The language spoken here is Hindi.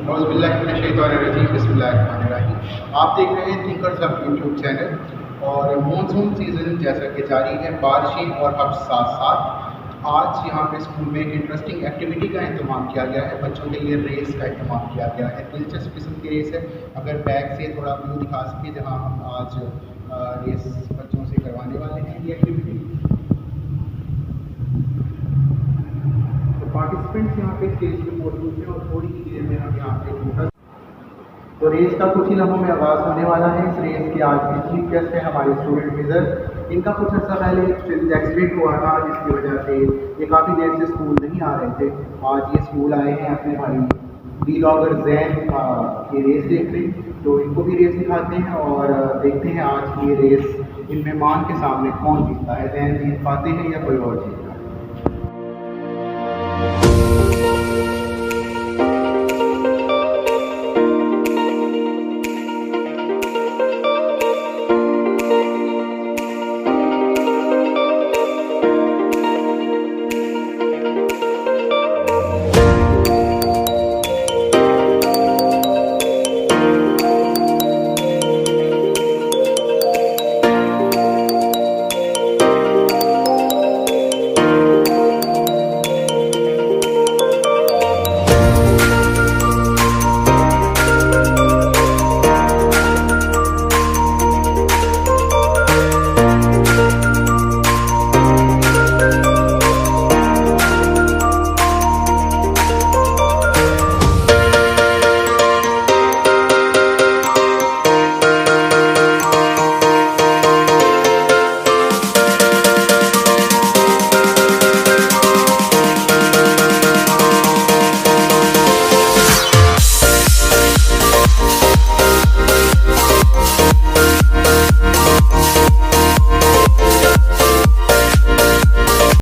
बिस्मिल्लाहिर्रहमानिर्रहीम। आप देख रहे हैं थिंकर्स हब यूट्यूब चैनल और मॉनसून सीज़न जैसा कि जारी है, बारिशें और अब साथ साथ आज यहाँ पे स्कूल में एक इंटरेस्टिंग एक्टिविटी का इंतजाम किया गया है। बच्चों के लिए रेस का इंतजाम किया गया है। दिलचस्प किस्म की रेस है। अगर बैग से थोड़ा व्यू दिखा सके जहाँ हम आज रेस बच्चों से करवाने वाले हैं ये एक्टिविटी। तो पार्टिसिपेंट्स यहाँ पे स्टेज पे मौजूद हैं और थोड़ी ही देर में हम यहाँ पे होगा। तो रेस का कुछ ही लम्हों में आगाज़ होने वाला है। इस रेस के आज के चीफ गेस्ट हैं हमारे स्टूडेंट विजर। इनका कुछ अर्सा पहले एक्सीडेंट हुआ था जिसकी वजह से ये काफ़ी देर से स्कूल नहीं आ रहे थे। आज ये स्कूल आए हैं अपने भाई व्लॉगर जैन की रेस देखने। तो इनको भी रेस दिखाते हैं और देखते हैं आज की ये रेस इन मेहमान के सामने कौन जीतता है, जैन जीत पाते हैं या कोई और जीतता है।